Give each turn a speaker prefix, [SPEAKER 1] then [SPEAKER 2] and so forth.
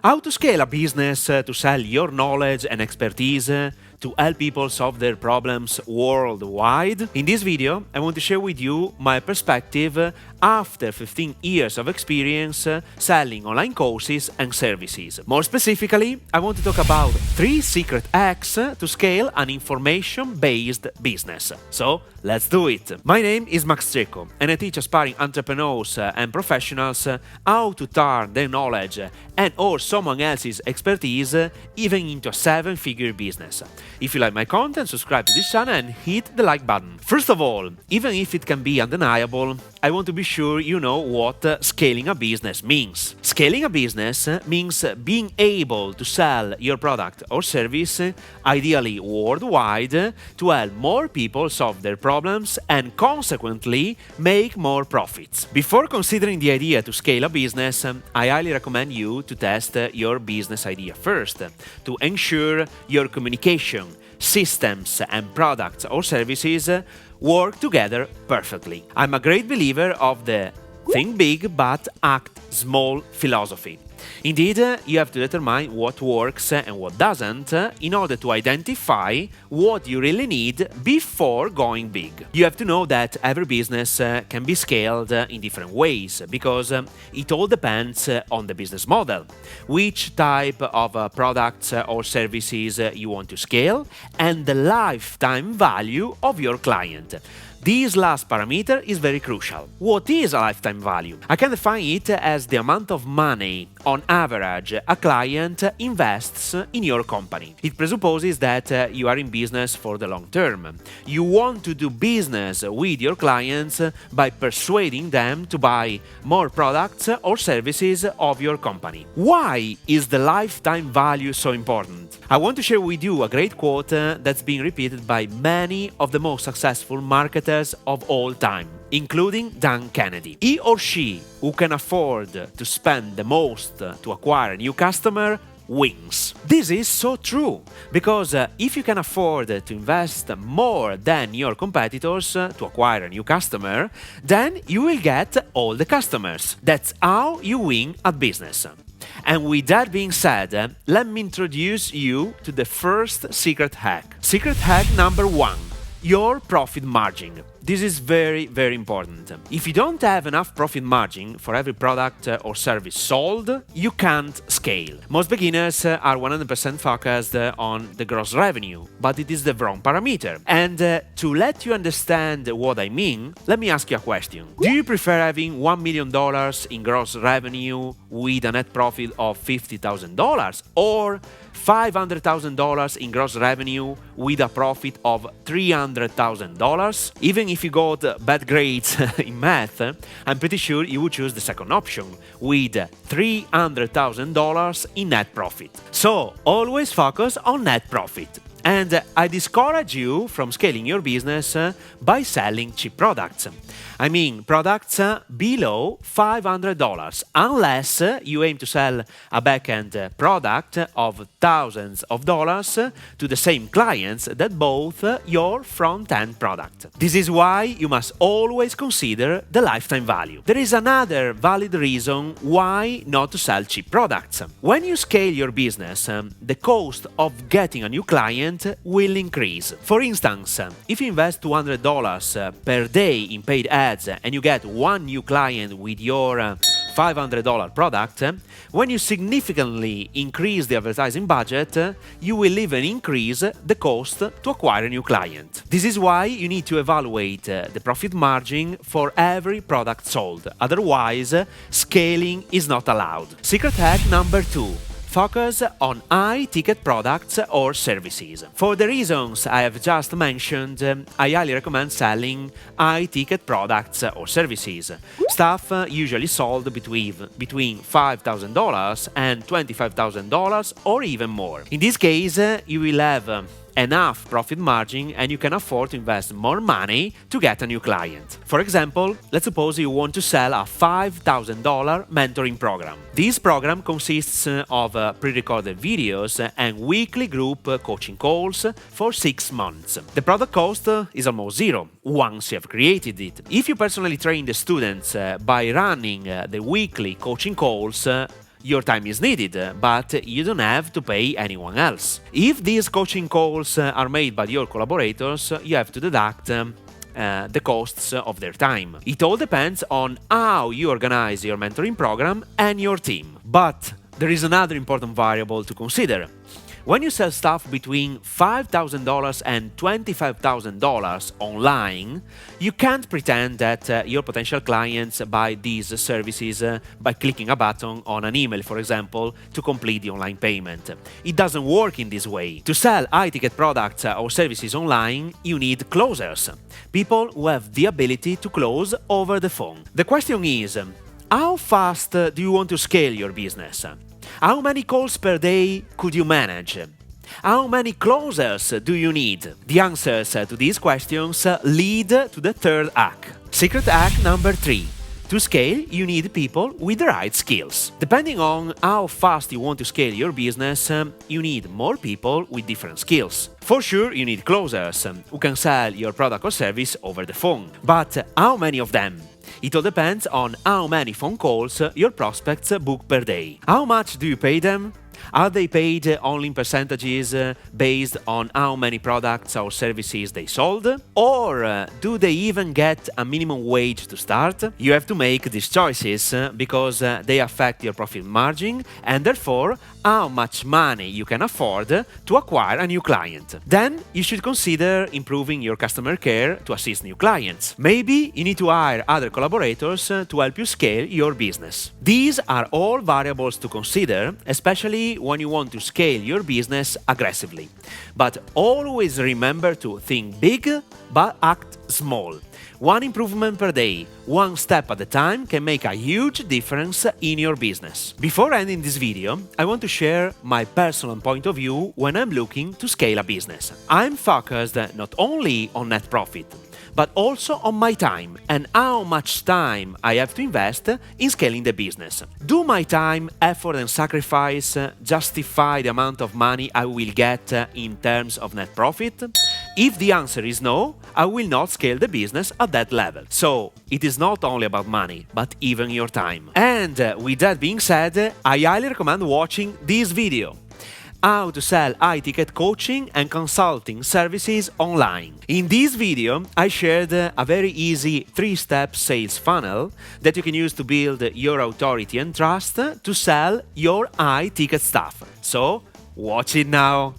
[SPEAKER 1] How to scale a business to sell your knowledge and expertise to help people solve their problems worldwide. In this video, I want to share with you my perspective after 15 years of experience selling online courses and services. More specifically, I want to talk about 3 secret hacks to scale an information-based business. So, let's do it. My name is Max Cecco, and I teach aspiring entrepreneurs and professionals how to turn their knowledge and or someone else's expertise even into a 7-figure business. If you like my content, subscribe to this channel and hit the like button. First of all, even if it can be undeniable, I want to be sure you know what scaling a business means. Scaling a business means being able to sell your product or service, ideally worldwide, to help more people solve their problems and consequently make more profits. Before considering the idea to scale a business, I highly recommend you to test your business idea first to ensure your communication, systems and products or services work together perfectly. I'm a great believer of the think big but act small philosophy. Indeed, you have to determine what works and what doesn't in order to identify what you really need before going big. You have to know that every business can be scaled in different ways because it all depends on the business model, which type of products or services you want to scale, and the lifetime value of your client. This last parameter is very crucial. What is a lifetime value? I can define it as the amount of money, on average, a client invests in your company. It presupposes that you are in business for the long term. You want to do business with your clients by persuading them to buy more products or services of your company. Why is the lifetime value so important? I want to share with you a great quote that's being repeated by many of the most successful marketers of all time, including Dan Kennedy. He or she who can afford to spend the most to acquire a new customer wins. This is so true, because if you can afford to invest more than your competitors to acquire a new customer, then you will get all the customers. That's how you win at business. And with that being said, let me introduce you to the first secret hack. Secret hack number 1. Your profit margin. This is very, very important. If you don't have enough profit margin for every product or service sold, you can't scale. Most beginners are 100% focused on the gross revenue, but it is the wrong parameter. And to let you understand what I mean, let me ask you a question. Do you prefer having $1 million in gross revenue with a net profit of $50,000 or $500,000 in gross revenue with a profit of $300,000? Even if you got bad grades in math, I'm pretty sure you would choose the second option with $300,000 in net profit. So always focus on net profit. And I discourage you from scaling your business by selling cheap products. I mean products below $500, unless you aim to sell a back-end product of thousands of dollars to the same clients that bought your front-end product. This is why you must always consider the lifetime value. There is another valid reason why not to sell cheap products. When you scale your business, the cost of getting a new client will increase. For instance, if you invest $200 per day in paid ads and you get one new client with your $500 product, when you significantly increase the advertising budget, you will even increase the cost to acquire a new client. This is why you need to evaluate the profit margin for every product sold. Otherwise, scaling is not allowed. Secret hack number 2. Focus on high-ticket products or services. For the reasons I have just mentioned, I highly recommend selling high-ticket products or services. Stuff usually sold between $5,000 and $25,000 or even more. In this case, you will have enough profit margin and you can afford to invest more money to get a new client. For example, let's suppose you want to sell a $5,000 mentoring program. This program consists of pre-recorded videos and weekly group coaching calls for 6 months. The product cost is almost zero once you have created it. If you personally train the students by running the weekly coaching calls, your time is needed, but you don't have to pay anyone else. If these coaching calls are made by your collaborators, you have to deduct the costs of their time. It all depends on how you organize your mentoring program and your team. But there is another important variable to consider. When you sell stuff between $5,000 and $25,000 online, you can't pretend that your potential clients buy these services by clicking a button on an email, for example, to complete the online payment. It doesn't work in this way. To sell high-ticket products or services online, you need closers, people who have the ability to close over the phone. The question is, how fast do you want to scale your business? How many calls per day could you manage? How many closers do you need? The answers to these questions lead to the third hack. Secret hack number 3. To scale, you need people with the right skills. Depending on how fast you want to scale your business, you need more people with different skills. For sure, you need closers who can sell your product or service over the phone. But how many of them? It all depends on how many phone calls your prospects book per day. How much do you pay them? Are they paid only in percentages based on how many products or services they sold? Or do they even get a minimum wage to start? You have to make these choices because they affect your profit margin and therefore how much money you can afford to acquire a new client. Then you should consider improving your customer care to assist new clients. Maybe you need to hire other collaborators to help you scale your business. These are all variables to consider, especially when you want to scale your business aggressively. But always remember to think big but act small. One improvement per day, one step at a time can make a huge difference in your business. Before ending this video, I want to share my personal point of view when I'm looking to scale a business. I'm focused not only on net profit, but also on my time and how much time I have to invest in scaling the business. Do my time, effort and sacrifice justify the amount of money I will get in terms of net profit? If the answer is no, I will not scale the business at that level. So, it is not only about money, but even your time. And with that being said, I highly recommend watching this video. How to sell high-ticket coaching and consulting services online. In this video, I shared a very easy 3-step sales funnel that you can use to build your authority and trust to sell your high-ticket stuff. So, watch it now!